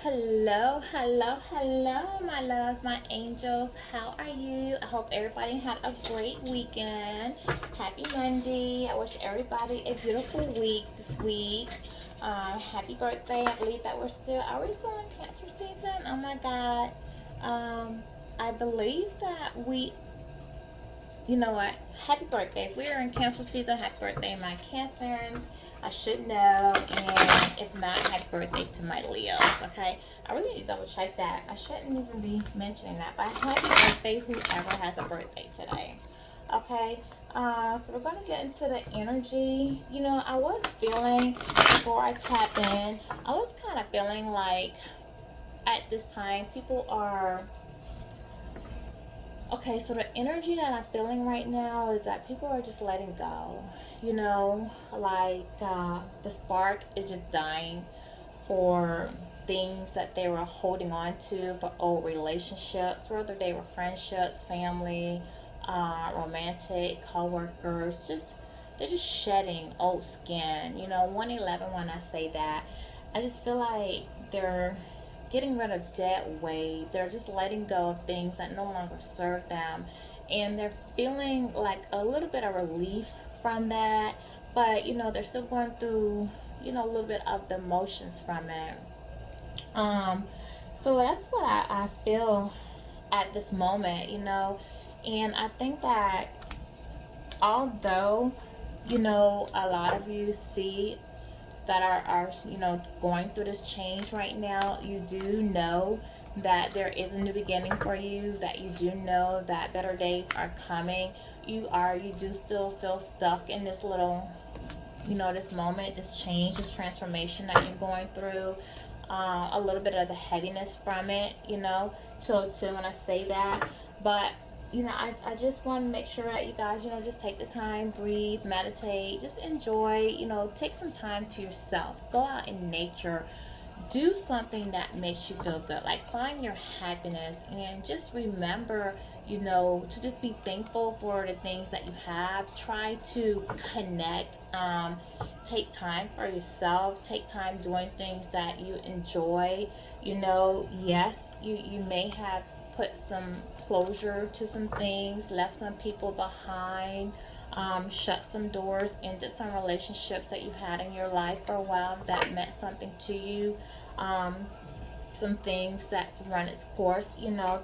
Hello, hello, hello, my loves, my angels. How are you? I hope everybody had a great weekend. Happy Monday. I wish everybody a beautiful week this week. Happy birthday. I believe that are we still in Cancer season? Oh my God. I believe that you know what? Happy birthday. If we're in Cancer season, happy birthday, my Cancers. I should know. And if not, happy birthday to my Leos, okay? I really need to double check that. I shouldn't even be mentioning that. But happy birthday, whoever has a birthday today, okay? So we're going to get into the energy. I was feeling, before I tap in, I was kind of feeling like at this time, people are okay, so the energy that I'm feeling right now is that people are just letting go. The spark is just dying for things that they were holding on to, for old relationships, whether they were friendships, family, romantic, co-workers. They're just shedding old skin. 111, when I say that, I just feel like they're getting rid of dead weight. They're just letting go of things that no longer serve them. And they're feeling like a little bit of relief from that. But, they're still going through, a little bit of the emotions from it. So that's what I feel at this moment. And I think that although, a lot of you see that are going through this change right now, you do know that there is a new beginning for you, that you do know that better days are coming. You do still feel stuck in this little, this moment, this change, this transformation that you're going through. A little bit of the heaviness from it, to when I say that. But I just want to make sure that you guys, just take the time, breathe, meditate, just enjoy, take some time to yourself. Go out in nature, do something that makes you feel good, like find your happiness, and just remember, to just be thankful for the things that you have. Try to connect, take time for yourself, take time doing things that you enjoy. Yes, you may have put some closure to some things, left some people behind, shut some doors, ended some relationships that you've had in your life for a while that meant something to you. Um, some things that's run its course,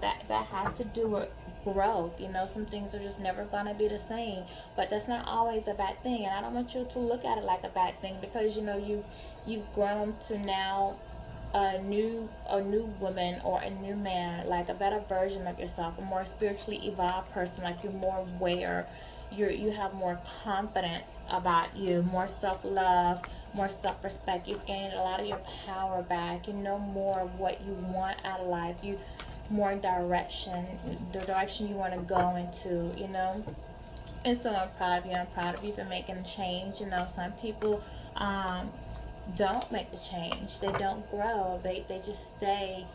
that has to do with growth. Some things are just never gonna be the same, but that's not always a bad thing. And I don't want you to look at it like a bad thing, because you've grown to now a new woman or a new man, like a better version of yourself, a more spiritually evolved person. Like, you're more aware, you have more confidence about you, more self-love, more self-respect. You've gained a lot of your power back. You know more of what you want out of life. You more direction, the direction you want to go into. And so I'm proud of you. I'm proud of you for making a change. Some people don't make the change. They don't grow. They just stay,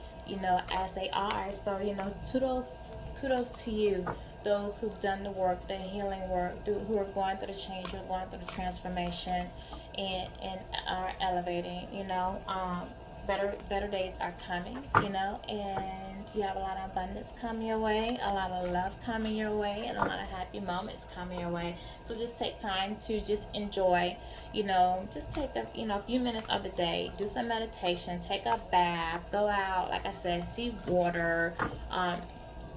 as they are. So, kudos to you, those who've done the work, the healing work, who are going through the change, who are going through the transformation, and are elevating. Better days are coming. And you have a lot of abundance coming your way, a lot of love coming your way, and a lot of happy moments coming your way. So just take time to just enjoy. Just take a few minutes of the day, do some meditation, take a bath, go out, like I said, see water.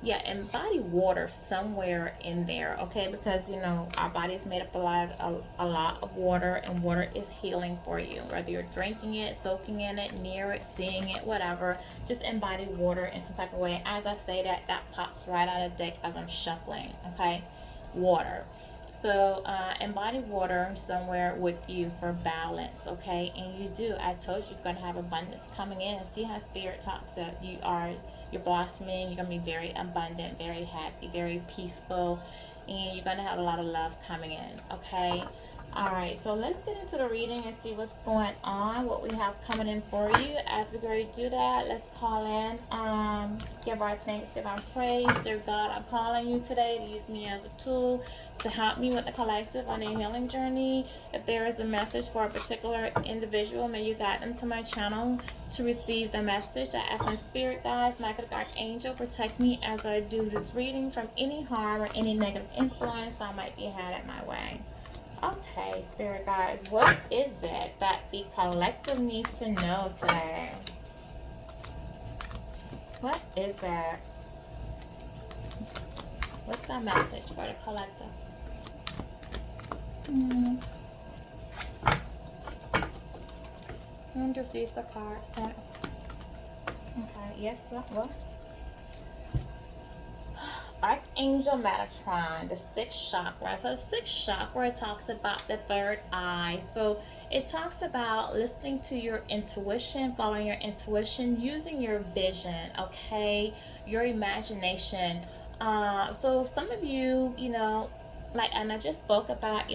Yeah, and body water somewhere in there, okay? Because our body is made up a lot of water, and water is healing for you. Whether you're drinking it, soaking in it, near it, seeing it, whatever, just embody water in some type of way. As I say that pops right out of the deck as I'm shuffling, okay? Water. So embody water somewhere with you for balance, okay? And you do. I told you, you're gonna have abundance coming in. See how spirit talks that you're blossoming. You're gonna be very abundant, very happy, very peaceful, and you're gonna have a lot of love coming in, okay? Alright, so let's get into the reading and see what's going on, what we have coming in for you. As we go to do that, let's call in, give our thanks, give our praise. Dear God, I'm calling you today to use me as a tool to help me with the collective on their healing journey. If there is a message for a particular individual, may you guide them to my channel to receive the message. I ask my spirit guides, my good archangel, protect me as I do this reading from any harm or any negative influence that might be had at my way. Okay, spirit guides, what is it that the collective needs to know today? What is it? What's that message for the collective? I wonder if these are the cards. Okay, yes, what? Archangel Metatron, the sixth chakra. So the sixth chakra talks about the third eye. So it talks about listening to your intuition, following your intuition, using your vision, okay, your imagination. So some of you, like, and I just spoke about,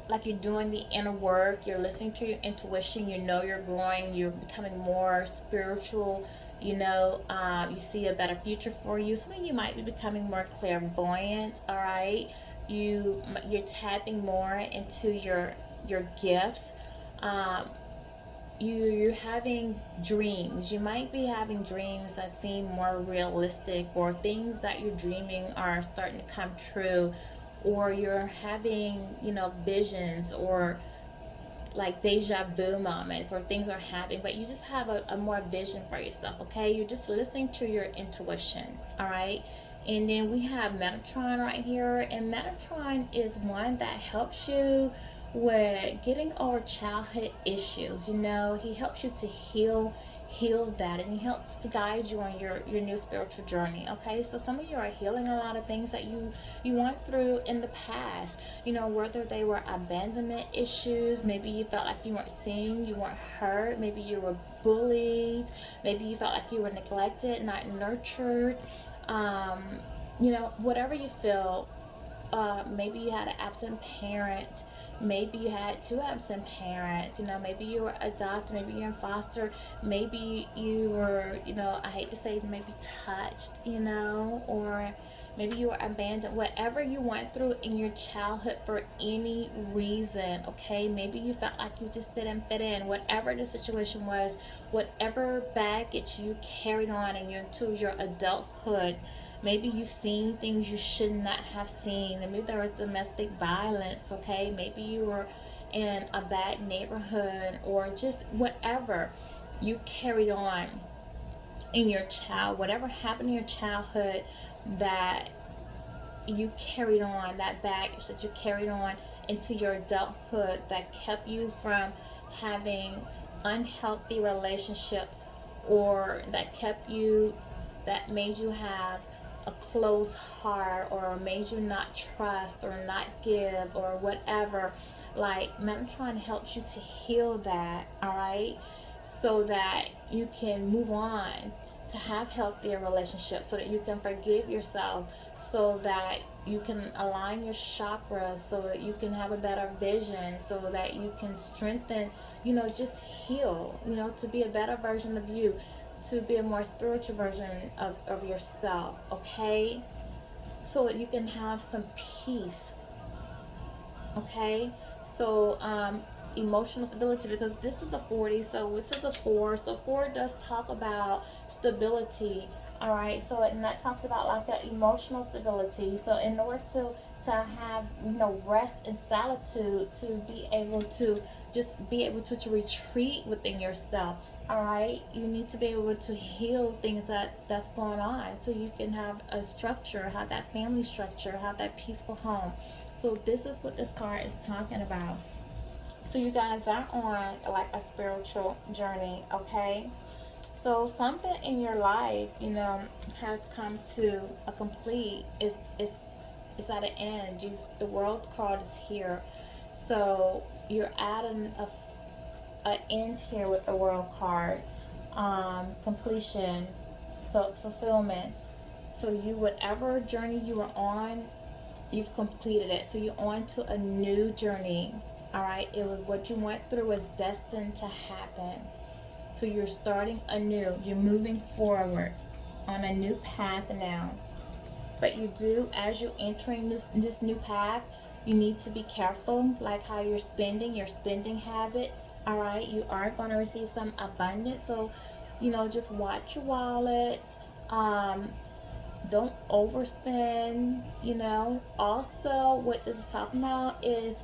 like you're doing the inner work, you're listening to your intuition, you're growing, you're becoming more spiritual, you see a better future for you. Some of you might be becoming more clairvoyant, all right? You're tapping more into your gifts. You're having dreams. You might be having dreams that seem more realistic, or things that you're dreaming are starting to come true, or you're having visions, or like deja vu moments, or things are happening, but you just have a more vision for yourself, okay? You're just listening to your intuition, all right? And then we have Metatron right here, and Metatron is one that helps you with getting over childhood issues. He helps you to heal that, and he helps to guide you on your new spiritual journey, okay? So some of you are healing a lot of things that you went through in the past, whether they were abandonment issues, maybe you felt like you weren't seen, you weren't heard, maybe you were bullied, maybe you felt like you were neglected, not nurtured, whatever you feel. Maybe you had an absent parent, maybe you had two absent parents, maybe you were adopted, maybe you're in foster, maybe you were, I hate to say, maybe touched, or maybe you were abandoned. Whatever you went through in your childhood for any reason, okay? Maybe you felt like you just didn't fit in. Whatever the situation was, whatever baggage you carried on into your adulthood, maybe you've seen things you should not have seen. Maybe there was domestic violence, okay? Maybe you were in a bad neighborhood, or just whatever you carried on in your whatever happened in your childhood that you carried on, that baggage that you carried on into your adulthood, that kept you from having unhealthy relationships, or that made you have a closed heart, or made you not trust or not give, or whatever. Like, Metatron helps you to heal that, all right? So that you can move on to have healthier relationships, so that you can forgive yourself, so that you can align your chakras, so that you can have a better vision, so that you can strengthen, just heal, to be a better version of you, to be a more spiritual version of yourself, okay? So that you can have some peace, okay? So emotional stability, because this is a 40, so this is a 4, so 4 does talk about stability, all right? So, and that talks about like the emotional stability. So in order to have rest and solitude, to be able to just be able to retreat within yourself, all right, you need to be able to heal things that's going on, so you can have a structure, have that family structure, have that peaceful home. So this is what this card is talking about. So you guys are on like a spiritual journey, okay? So something in your life, has come to a complete, is at an end. The world card is here. So you're at an end here with the world card. Completion. So it's fulfillment. So whatever journey you were on, You've completed it. So you're on to a new journey. All right. It was what you went through was destined to happen. So you're starting anew. You're moving forward on a new path now. But you do, as you're entering this new path, you need to be careful, like how you're spending, your spending habits. All right. You are going to receive some abundance. So, just watch your wallets. Don't overspend. Also, what this is talking about is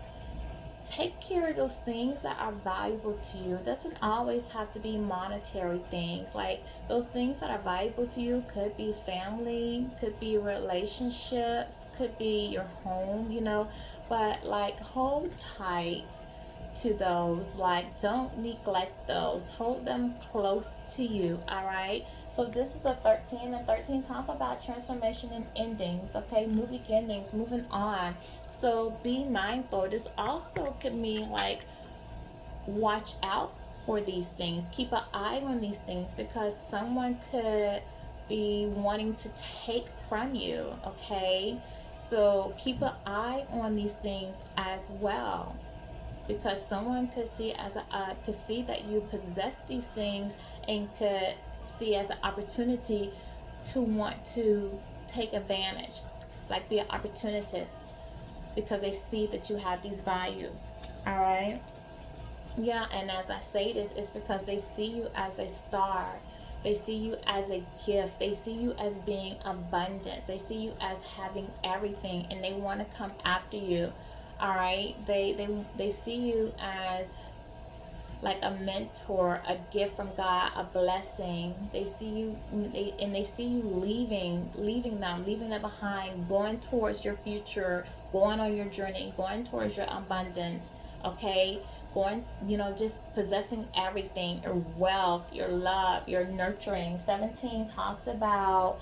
take care of those things that are valuable to you. It doesn't always have to be monetary things. Like, those things that are valuable to you could be family, could be relationships, could be your home. But like, hold tight to those. Like, don't neglect those. Hold them close to you. All right. So this is a 13, and 13 talk about transformation and endings. Okay, new beginnings, moving on. So be mindful. This also could mean like, watch out for these things. Keep an eye on these things, because someone could be wanting to take from you. Okay, so keep an eye on these things as well, because someone could see could see that you possess these things, and could see as an opportunity to want to take advantage, like be an opportunist, because they see that you have these values. All right. Yeah, and as I say this, it's because they see you as a star. They see you as a gift. They see you as being abundant. They see you as having everything, and they want to come after you. All right. They see you as like a mentor, a gift from God, a blessing. They see you, they see you leaving them behind, going towards your future, going on your journey, going towards your abundance. Okay, going, just possessing everything, your wealth, your love, your nurturing. 17 talks about,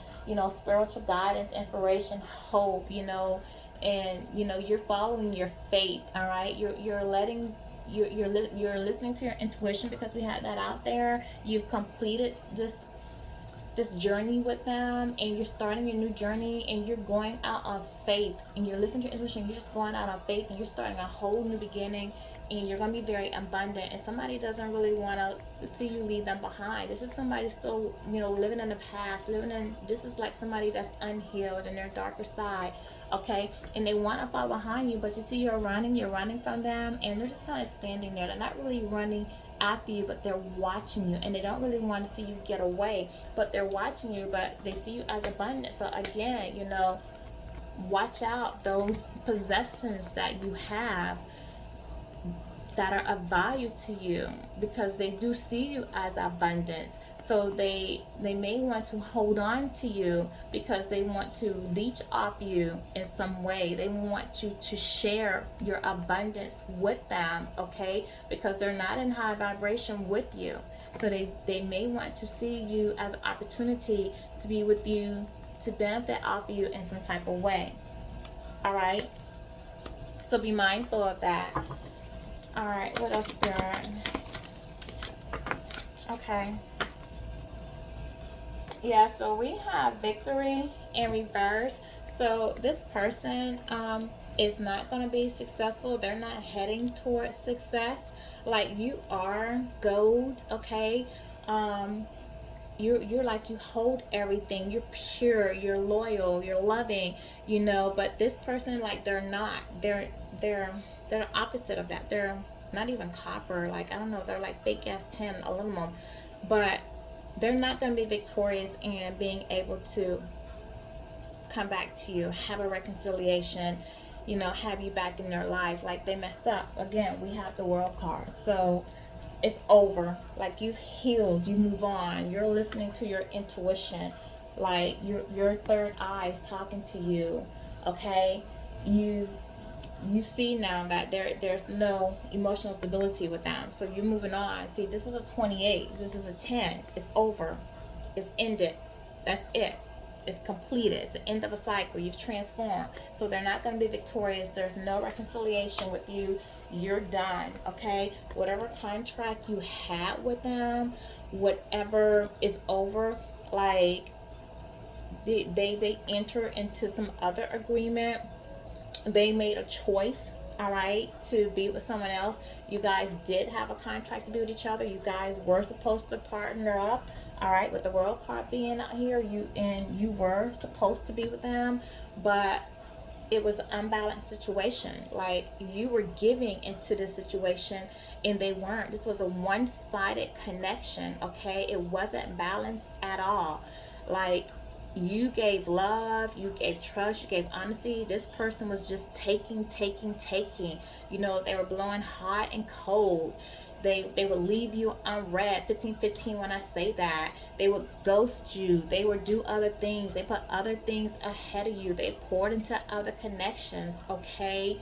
spiritual guidance, inspiration, hope. And you're following your faith. All right, you're letting you're listening to your intuition, because we had that out there. You've completed this journey with them, and you're starting your new journey, and you're going out on faith, and you're listening to your intuition. You're just going out on faith, and you're starting a whole new beginning, and you're going to be very abundant. And somebody doesn't really want to see you leave them behind. This is somebody still, living in the past, this is like somebody that's unhealed in their darker side. Okay, and they want to fall behind you, but you see you're running from them, and they're just kind of standing there. They're not really running after you, but they're watching you, and they don't really want to see you get away, but they're watching you, but they see you as abundant. So again, watch out those possessions that you have that are of value to you, because they do see you as abundance. So they may want to hold on to you, because they want to leech off you in some way. They want you to share your abundance with them. Okay, because they're not in high vibration with you. So they may want to see you as an opportunity to be with you, to benefit off you in some type of way. All right, so be mindful of that. All right, what else, Spirit? Okay. Yeah, so we have victory in reverse. So this person is not going to be successful. They're not heading towards success like you are. Gold, okay? You're like, you hold everything. You're pure, you're loyal, you're loving, but this person, like, they're not. They're the opposite of that. They're not even copper, like, I don't know, they're like fake ass tin, aluminum. But they're not going to be victorious in being able to come back to you, have a reconciliation, have you back in their life. Like, they messed up. Again, we have the World card. So it's over. Like, you've healed, you move on. You're listening to your intuition. Like, your third eye is talking to you. Okay? You see now that there's no emotional stability with them. So you're moving on. See, this is a 28. This is a 10. It's over. It's ended. That's it. It's completed. It's the end of a cycle. You've transformed. So they're not going to be victorious. There's no reconciliation with you. You're done. Okay? Whatever contract you had with them, whatever is over, like, they enter into some other agreement. they made a choice, all right, to be with someone else. You guys did have a contract to be with each other. You guys were supposed to partner up, all right, with the world card being out here. You were supposed to be with them, but it was an unbalanced situation. Like, you were giving into this situation and they weren't. This was a one-sided connection, okay? It wasn't balanced at all. Like, you gave love, you gave trust, you gave honesty. This person was just taking. You know, they were blowing hot and cold. They would leave you unread. 15-15 when I say that. They would ghost you. They would do other things. They put other things ahead of you. They poured into other connections, okay?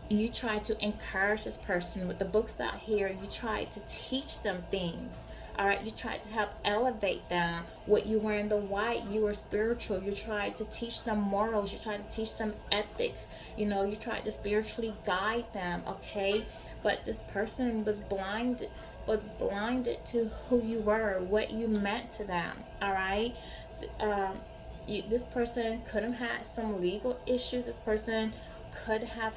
You try to encourage this person with the books out here. You try to teach them things. All right, you tried to help elevate them. What you were in the white, you were spiritual. You tried to teach them morals. You tried to teach them ethics. You know, you tried to spiritually guide them, okay? But this person was blinded to who you were, what you meant to them. All right. This person could have had some legal issues. This person could have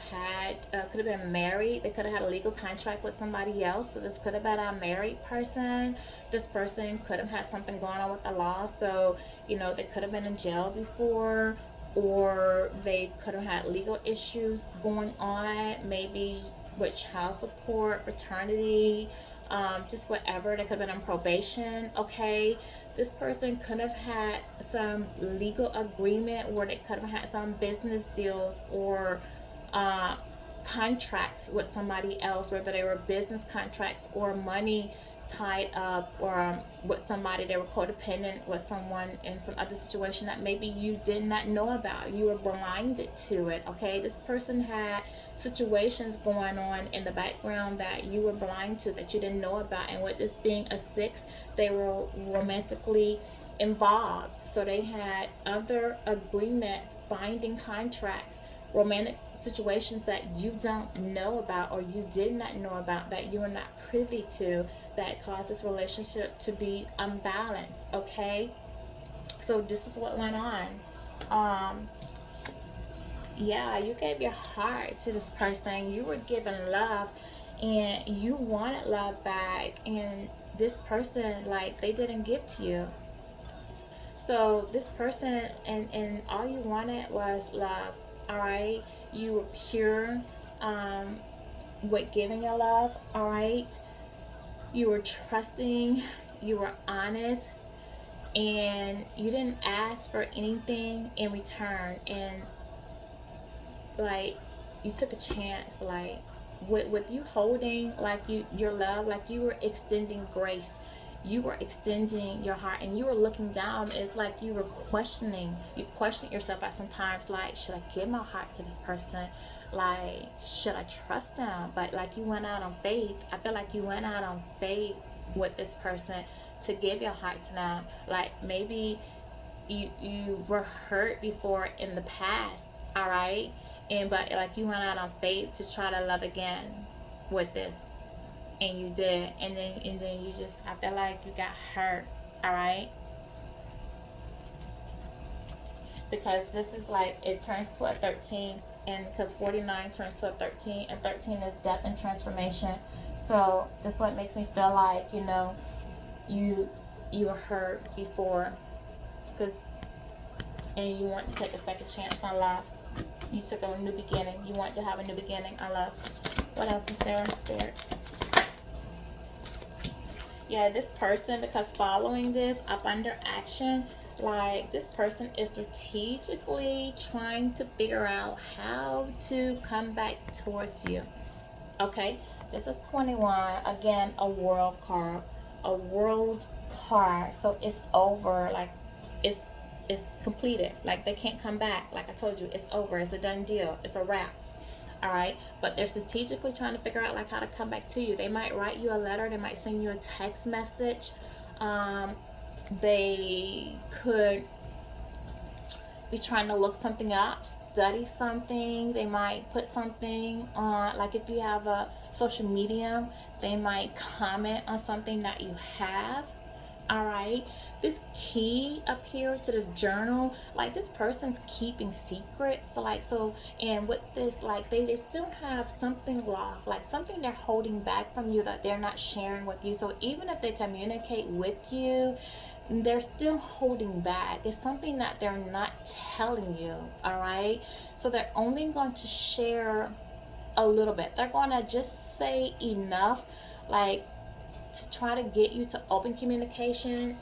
been married. They could have had a legal contract with somebody else. So this could have been a married person. This person could have had something going on with the law. So, you know, they could have been in jail before, or they could have had legal issues going on, maybe with child support, paternity, just whatever. They could have been on probation, okay? This person could have had some legal agreement where they could have had some business deals or contracts with somebody else, whether they were business contracts or money tied up, or with somebody. They were codependent with someone in some other situation that maybe you did not know about. You were blinded to it, okay? This person had situations going on in the background that you were blind to, that you didn't know about. And with this being a 6, they were romantically involved. So they had other agreements, binding contracts, romantic situations that you don't know about, or you did not know about, that you are not privy to, that caused this relationship to be unbalanced, okay? So this is what went on. Yeah, you gave your heart to this person. You were given love and you wanted love back, and this person, like, they didn't give to you. So this person, and all you wanted was love, all right? You were pure with giving your love, all right? You were trusting, you were honest, and you didn't ask for anything in return. And like, you took a chance, like, with you holding, like, your love, like, you were extending grace, you were extending your heart, and you were looking down. It's like you were questioning, you questioned yourself at some times, like, should I give my heart to this person? Like, should I trust them? But like, you went out on faith. I feel like you went out on faith with this person to give your heart to them. Like, maybe you were hurt before in the past, all right? And but like, you went out on faith to try to love again with this, and you did. And then you just, I feel like you got hurt, all right? Because this is like, it turns to a 13, and because 49 turns to a 13, and 13 is death and transformation. So that's what makes me feel like, you know, you were hurt before, because, and you want to take a second chance on love. You took a new beginning. You want to have a new beginning on love. What else is there in spirit? Yeah, this person, because following this up under action, like, this person is strategically trying to figure out how to come back towards you. Okay, this is 21. Again, a world card. A world card. So it's over. Like, it's completed. Like, they can't come back. Like I told you, it's over. It's a done deal. It's a wrap. All right, but they're strategically trying to figure out, like, how to come back to you. They might write you a letter. They might send you a text message. They could be trying to look something up, study something. They might put something on, like, if you have a social media, they might comment on something that you have. All right, this key up here to this journal, like this person's keeping secrets. So like, so, and with this, like they still have something locked, like something they're holding back from you that they're not sharing with you. So even if they communicate with you, they're still holding back. It's something that they're not telling you. All right, so they're only going to share a little bit. They're going to just say enough, like to try to get you to open communication,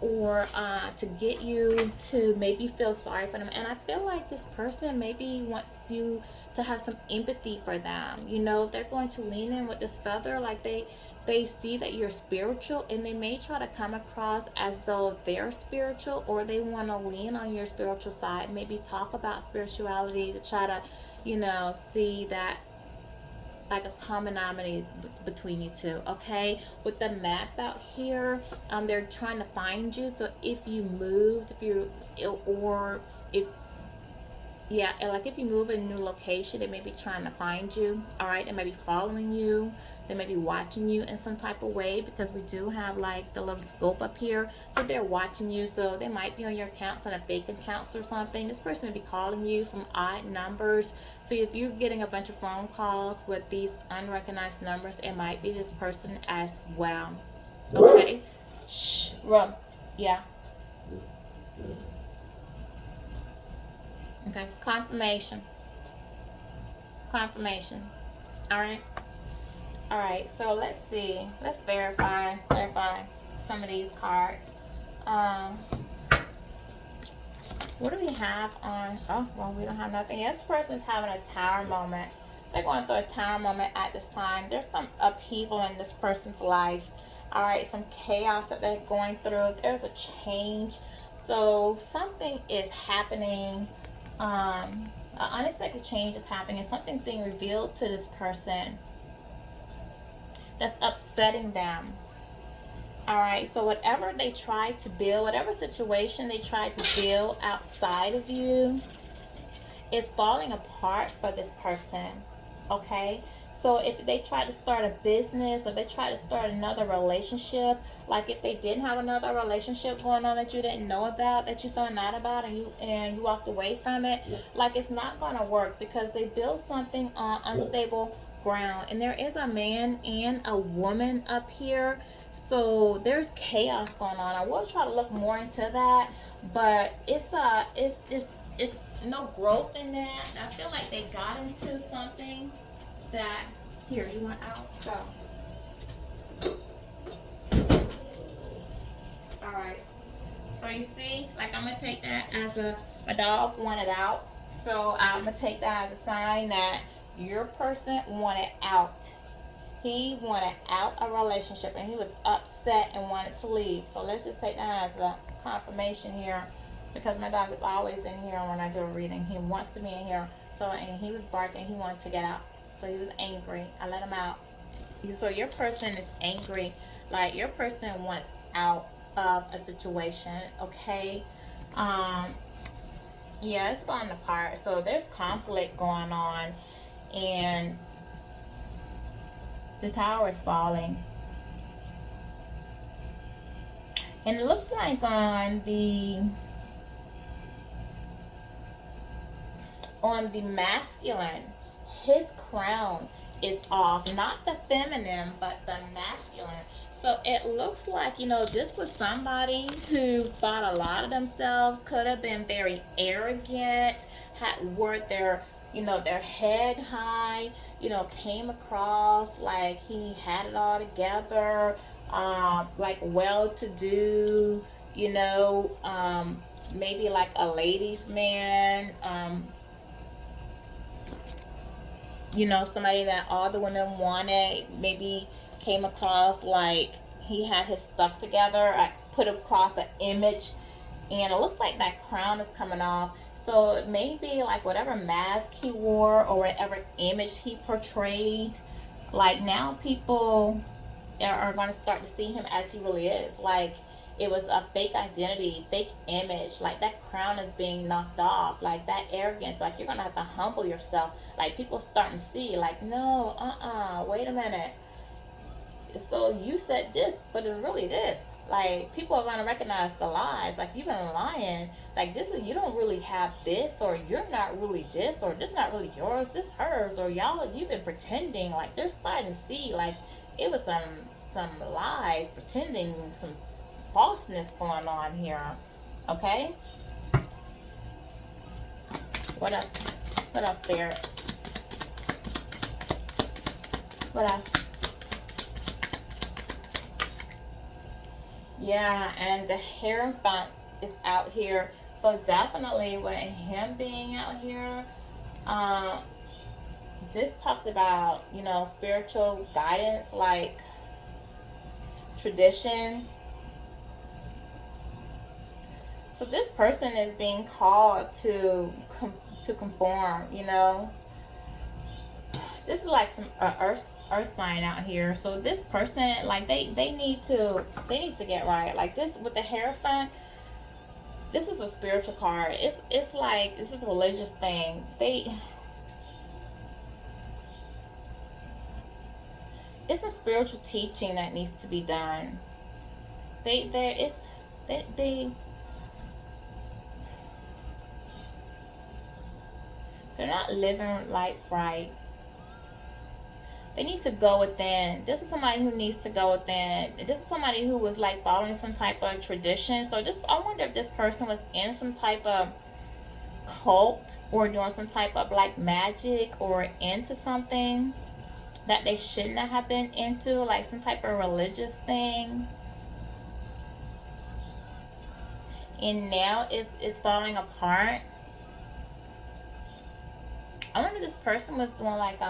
or to get you to maybe feel sorry for them. And I feel like this person maybe wants you to have some empathy for them. You know, they're going to lean in with this feather, like they see that you're spiritual, and they may try to come across as though they're spiritual, or they want to lean on your spiritual side, maybe talk about spirituality to try to, you know, see that like a commonality between you two. Okay, with the map out here, they're trying to find you. So if you moved, if you, or if, yeah, and like if you move in a new location, they may be trying to find you. All right, they may be following you, they may be watching you in some type of way, because we do have like the little scope up here. So they're watching you, so they might be on your accounts, on a fake accounts or something. This person may be calling you from odd numbers. So if you're getting a bunch of phone calls with these unrecognized numbers, it might be this person as well. Okay, shh, rub, yeah. Okay, confirmation, confirmation. All right. All right, so let's see. Let's clarify some of these cards. Um, what do we have on? Oh, well, we don't have nothing. This person's having a tower moment. They're going through a tower moment at this time. There's some upheaval in this person's life. All right, some chaos that they're going through. There's a change. So something is happening. An unexpected change is happening, and something's being revealed to this person that's upsetting them. All right, so whatever they tried to build, whatever situation they tried to build outside of you, is falling apart for this person. Okay, so if they try to start a business, or they try to start another relationship, like if they didn't have another relationship going on that you didn't know about, that you found out about, and you walked away from it, like it's not going to work, because they built something on unstable ground. And there is a man and a woman up here, so there's chaos going on. I will try to look more into that, but it's no growth in that. I feel like they got into something that, here, you want out? Go. All right. So you see, like I'm gonna take that as a dog wanted out. So I'm gonna take that as a sign that your person wanted out. He wanted out a relationship, and he was upset and wanted to leave. So let's just take that as a confirmation here, because my dog is always in here when I do a reading. He wants to be in here. So, and he was barking. He wanted to get out. So he was angry. I let him out. So your person is angry. Like your person wants out of a situation. Okay. Yeah, it's falling apart. So there's conflict going on, and the tower is falling. And it looks like on the masculine, his crown is off. Not the feminine, but the masculine. So it looks like, you know, this was somebody who thought a lot of themselves, could have been very arrogant, wore their, you know, their head high, you know, came across like he had it all together, like well-to-do, you know, maybe like a ladies' man, you know, somebody that all the women wanted, maybe came across like he had his stuff together. I put across an image, and it looks like that crown is coming off. So it may be like whatever mask he wore, or whatever image he portrayed, like now people are going to start to see him as he really is. Like it was a fake identity, fake image. Like that crown is being knocked off. Like that arrogance. Like you're going to have to humble yourself. Like people starting to see, like, no, wait a minute. so you said this, but it's really this. Like, people are gonna recognize the lies. Like, you've been lying. Like, this is, you don't really have this, or you're not really this, or this not really yours, this hers, or y'all, you've been pretending. Like, they're starting to see, like, it was some lies, pretending, some falseness going on here. Okay? What else? What else, Spirit? What else? Yeah, and the Hierophant is out here. So definitely with him being out here, um, this talks about, you know, spiritual guidance, like tradition. So this person is being called to conform, you know. This is like some earth sign out here. So this person, like, they need to get right. Like, this with the Hierophant, this is a spiritual card. It's like, this is a religious thing. It's a spiritual teaching that needs to be done. They're not living life right. They need to go within. This is somebody who needs to go within. This is somebody who was like following some type of tradition. So just, I wonder if this person was in some type of cult, or doing some type of like magic, or into something that they shouldn't have been into, like some type of religious thing. And now it's falling apart. I wonder if this person was doing like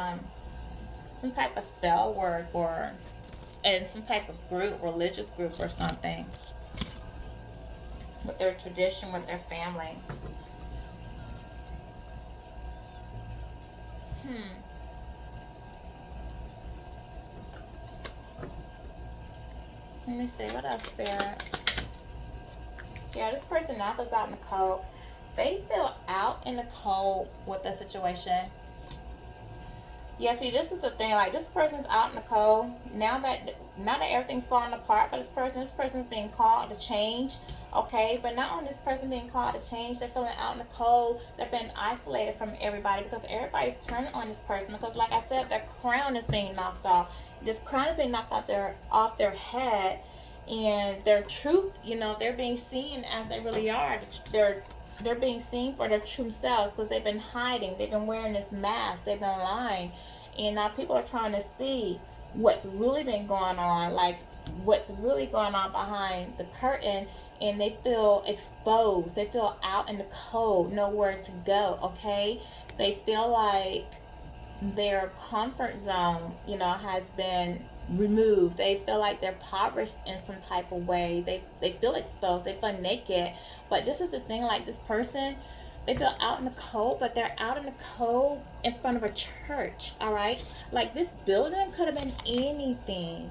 some type of spell work, or in some type of group, religious group or something, with their tradition, with their family. Let me see, what else, Spirit? Yeah, this person now is out in the cold. They feel out in the cold with the situation. Yeah, see, this is the thing. Like, this person's out in the cold. Now that everything's falling apart for this person's being called to change. Okay, but not only this person being called to change, they're feeling out in the cold. They're being isolated from everybody, because everybody's turning on this person. Because, like I said, their crown is being knocked off. This crown is being knocked off their head, and their truth, you know, they're being seen as they really are. They're being seen for their true selves, because they've been hiding. They've been wearing this mask. They've been lying. And now people are trying to see what's really been going on, like what's really going on behind the curtain, and they feel exposed. They feel out in the cold, nowhere to go, okay? They feel like their comfort zone, you know, has been removed. They feel like they're impoverished in some type of way. They feel exposed. They feel naked. But this is the thing, like, this person, they feel out in the cold, but they're out in the cold in front of a church, all right? Like, this building could have been anything,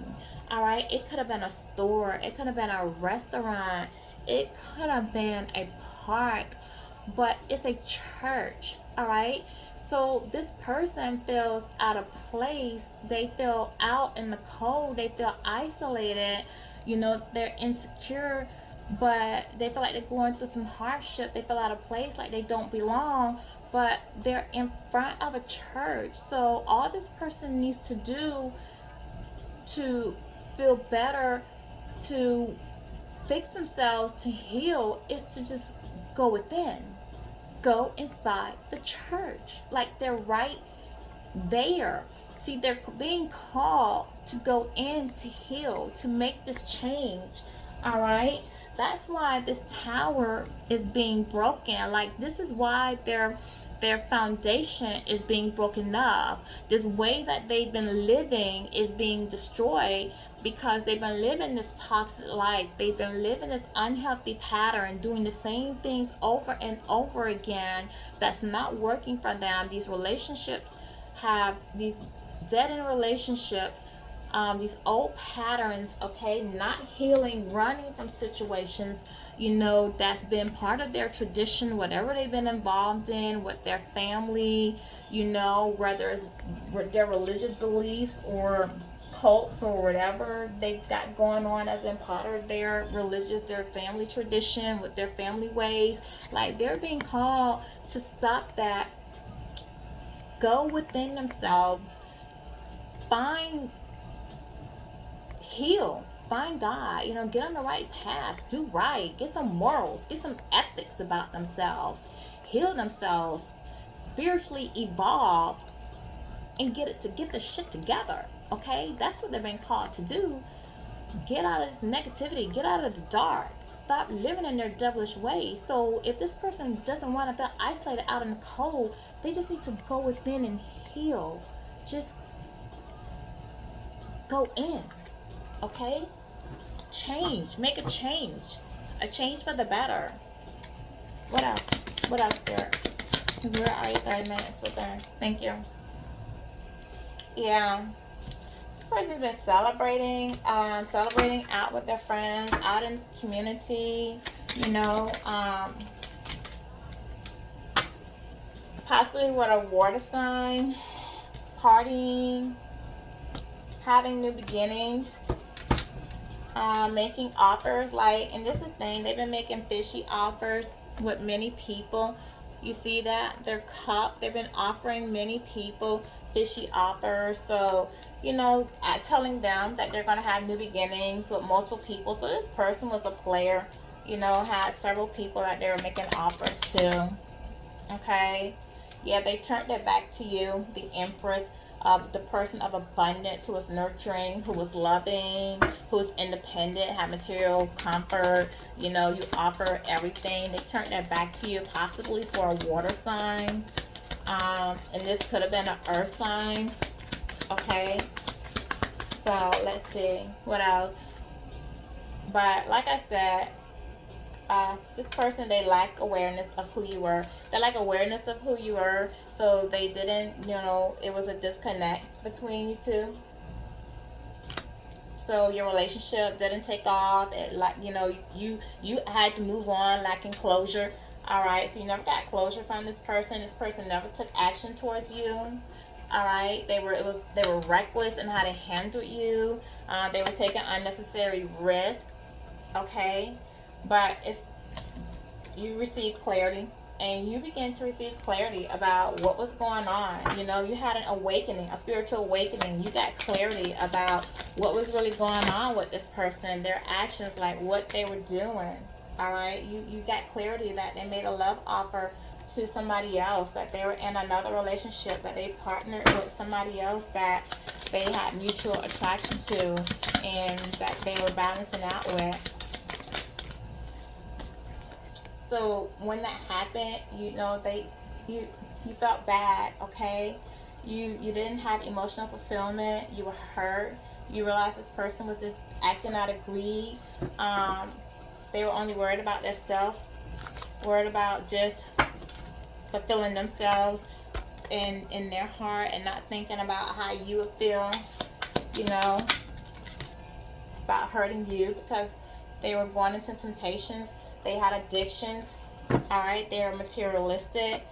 all right? It could have been a store. It could have been a restaurant. It could have been a park, but it's a church, all right? So this person feels out of place. They feel out in the cold. They feel isolated. You know, they're insecure, but they feel like they're going through some hardship. They feel out of place, like they don't belong, but they're in front of a church. So all this person needs to do to feel better, to fix themselves, to heal, is to just go within. Go inside the church. Like, they're right there. See, they're being called to go in, to heal, to make this change. All right? That's why this tower is being broken. Like, this is why their foundation is being broken up. This way that they've been living is being destroyed, because they've been living this toxic life. They've been living this unhealthy pattern, doing the same things over and over again. That's not working for them. These relationships have these dead-end relationships, these old patterns, okay, not healing, running from situations, you know, that's been part of their tradition, whatever they've been involved in with their family, you know, whether it's their religious beliefs, or cults or whatever they've got going on as been part of their religious, their family tradition, with their family ways. Like, they're being called to stop that, go within themselves, find, heal, find God, get on the right path, do right, get some morals, get some ethics about themselves, heal themselves, spiritually evolve, and get the shit together. Okay, that's what they're being called to do. Get out of this negativity, get out of the dark, stop living in their devilish ways. So if this person doesn't want to feel isolated out in the cold, they just need to go within and heal. Just go in. Okay, make a change for the better. What else there? We're already 30 minutes with her. Thank you. Yeah, this person's been celebrating out with their friends, out in the community, possibly with a water sign, partying, having new beginnings, making offers. And this is the thing, they've been making fishy offers with many people. You see that? They've been offering many people fishy offers. So, telling them that they're going to have new beginnings with multiple people. So this person was a player, had several people that they were making offers to. Okay? Yeah, they turned their back to you, the Empress. The person of abundance, who was nurturing, who was loving, who was independent, had material comfort, you offer everything. They turned their back to you, possibly for a water sign. And this could have been an earth sign. Okay, so let's see what else. But like I said, this person, they lack awareness of who you were. They lack awareness of who you were, so they didn't, it was a disconnect between you two. So your relationship didn't take off. It, you had to move on, lacking closure. All right, so you never got closure from this person. This person never took action towards you. All right, they were reckless in how they handled you. They were taking unnecessary risk. Okay, but you received clarity, and you began to receive clarity about what was going on. You had an awakening, a spiritual awakening. You got clarity about what was really going on with this person, their actions, like what they were doing. All right, you got clarity that they made a love offer to somebody else, that they were in another relationship, that they partnered with somebody else that they had mutual attraction to, and that they were balancing out with. So when that happened, you felt bad. Okay, you didn't have emotional fulfillment. You were hurt. You realized this person was just acting out of greed. They were only worried about themselves, worried about just fulfilling themselves in their heart, and not thinking about how you would feel, about hurting you, because they were going into temptations. They had addictions. All right, they were materialistic.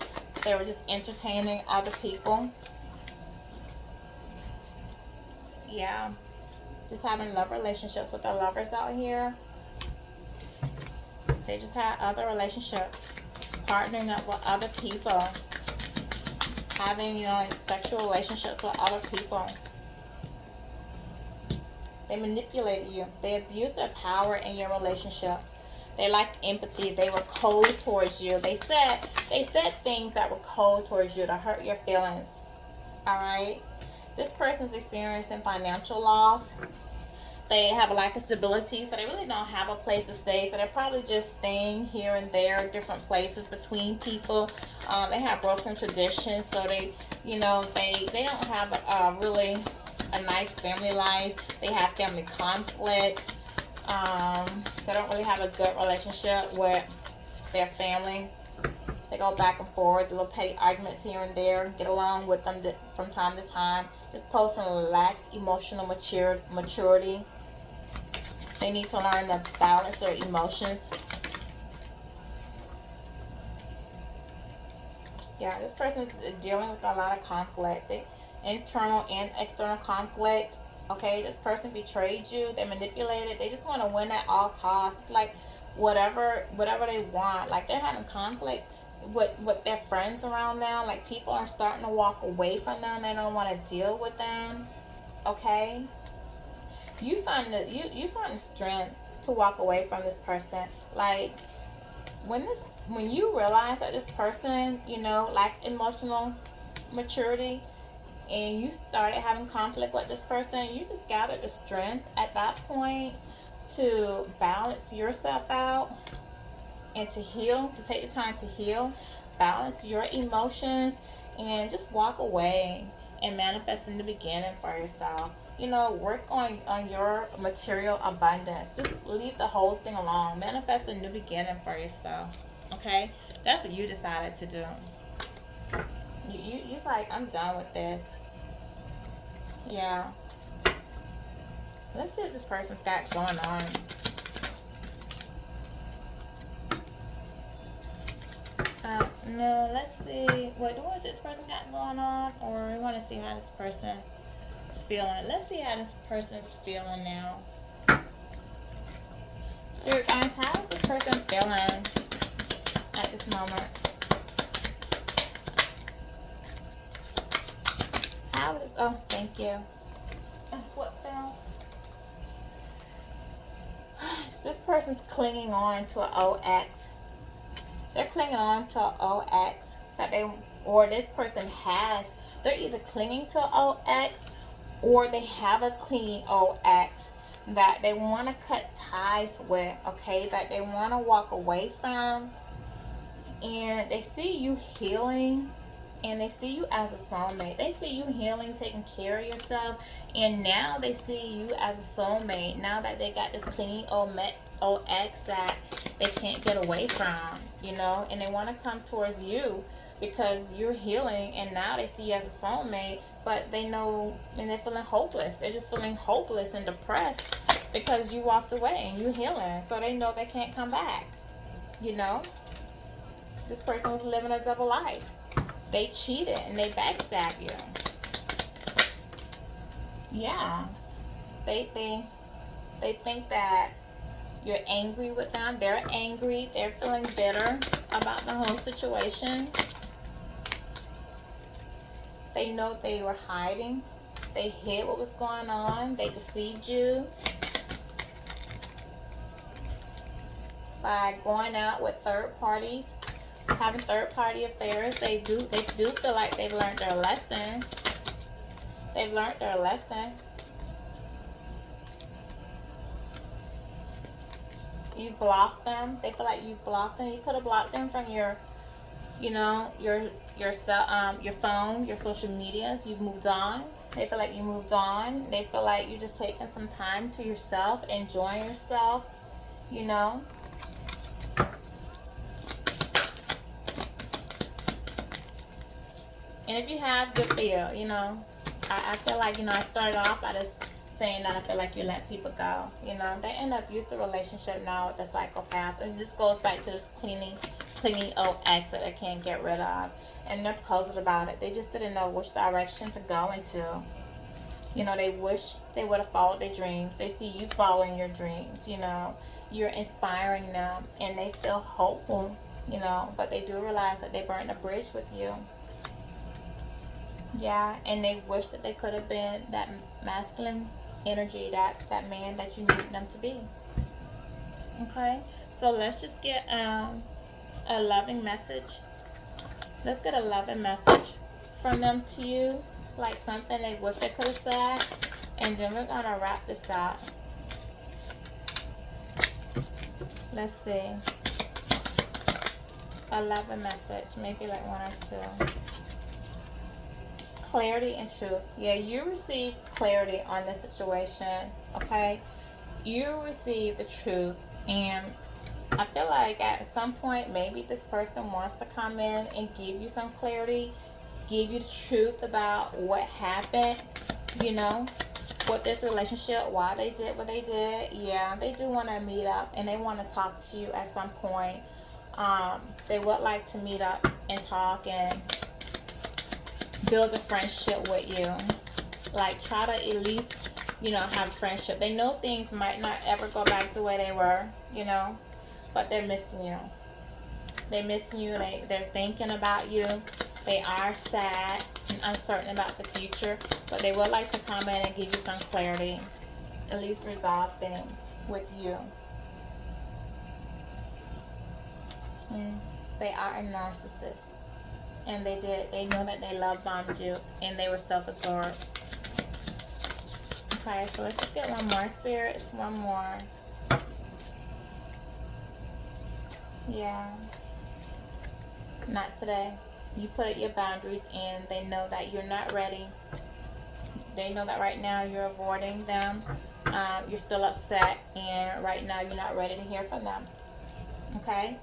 They were just entertaining other people. Yeah, just having love relationships with the lovers out here. They just had other relationships, partnering up with other people, having sexual relationships with other people. They manipulated you. They abused their power in your relationship. They lacked empathy. They were cold towards you. They said things that were cold towards you to hurt your feelings. All right. This person's experiencing financial loss. They have a lack of stability, so they really don't have a place to stay. So they're probably just staying here and there, different places between people. They have broken traditions, so they don't have really a nice family life. They have family conflict. They don't really have a good relationship with their family. They go back and forth, little petty arguments here and there. Get along with them from time to time. This person lacks emotional maturity. They need to learn to balance their emotions. Yeah, this person is dealing with a lot of conflict, internal and external conflict. Okay, this person betrayed you. They manipulated. They just want to win at all costs. Like whatever they want. Like they're having conflict with their friends around them. Like people are starting to walk away from them. They don't want to deal with them. Okay, you find the strength to walk away from this person. Like when you realize that this person, like emotional maturity, and you started having conflict with this person, you just gathered the strength at that point to balance yourself out and to heal, to take the time to heal, balance your emotions, and just walk away and manifest in the beginning for yourself. Work on your material abundance. Just leave the whole thing alone. Manifest a new beginning for yourself. Okay? That's what you decided to do. You're just like, I'm done with this. Yeah. Let's see what this person's got going on. No, let's see. What is this person got going on? Or we want to see how this person is feeling. Let's see how this person's feeling now. Spirit guys, how is this person feeling at this moment? How is, oh, thank you. What fell? This person's clinging on to an old ex. They're clinging on to an old ex that this person has. They're either clinging to an old ex, or they have a clinging old ex that they want to cut ties with, okay, that they want to walk away from. And they see you healing, and they see you as a soulmate. They see you healing, taking care of yourself, and now they see you as a soulmate. Now that they got this clean old ex that they can't get away from, and they want to come towards you because you're healing, and now they see you as a soulmate, but they know, and they're feeling hopeless. They're just feeling hopeless and depressed because you walked away and you're healing, so they know they can't come back. This person was living a double life. They cheated and they backstab you. Yeah. They think that you're angry with them. They're angry. They're feeling bitter about the whole situation. They know they were hiding. They hid what was going on. They deceived you by going out with third parties, having third-party affairs. They do feel like they've learned their lesson. They've learned their lesson. You blocked them. They feel like you blocked them. You could have blocked them from your phone, your social medias. You've moved on. They feel like you moved on. They feel like you're just taking some time to yourself, enjoying yourself, And if you have, good for you. I feel like, I started off by just saying that I feel like you let people go. They end up abusive relationship now with a psychopath. And this goes back to this cleaning old ex that they can't get rid of. And they're puzzled about it. They just didn't know which direction to go into. They wish they would have followed their dreams. They see you following your dreams, You're inspiring them, and they feel hopeful, But they do realize that they burned a bridge with you. Yeah, and they wish that they could have been that masculine energy, that man that you needed them to be. Okay, so let's just get a loving message. Let's get a loving message from them to you, like something they wish they could have said, and then we're gonna wrap this up. Let's see. A loving message, maybe like one or two. Clarity and truth. Yeah, you receive clarity on this situation, okay? You receive the truth, and I feel like at some point, maybe this person wants to come in and give you some clarity, give you the truth about what happened, with this relationship, why they did what they did. Yeah, they do want to meet up, and they want to talk to you at some point. They would like to meet up and talk and build a friendship with you. Like, try to at least have friendship. They know things might not ever go back the way they were, but they're missing you. They're missing you. They're thinking about you. They are sad and uncertain about the future, but they would like to come in and give you some clarity, at least resolve things with you. They are a narcissist, and they know that they love bombed you, and they were self-absorbed. Okay, so let's just get one more, spirits. One more. Yeah. Not today. You put up your boundaries, and they know that you're not ready. They know that right now you're avoiding them. You're still upset, and right now you're not ready to hear from them. Okay?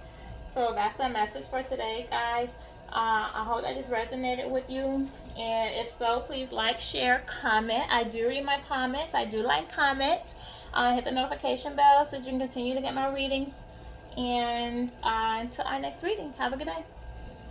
So that's the message for today, guys. I hope that just resonated with you. And if so, please like, share, comment. I do read my comments. I do like comments. Hit the notification bell so you can continue to get my readings. And until our next reading, have a good day.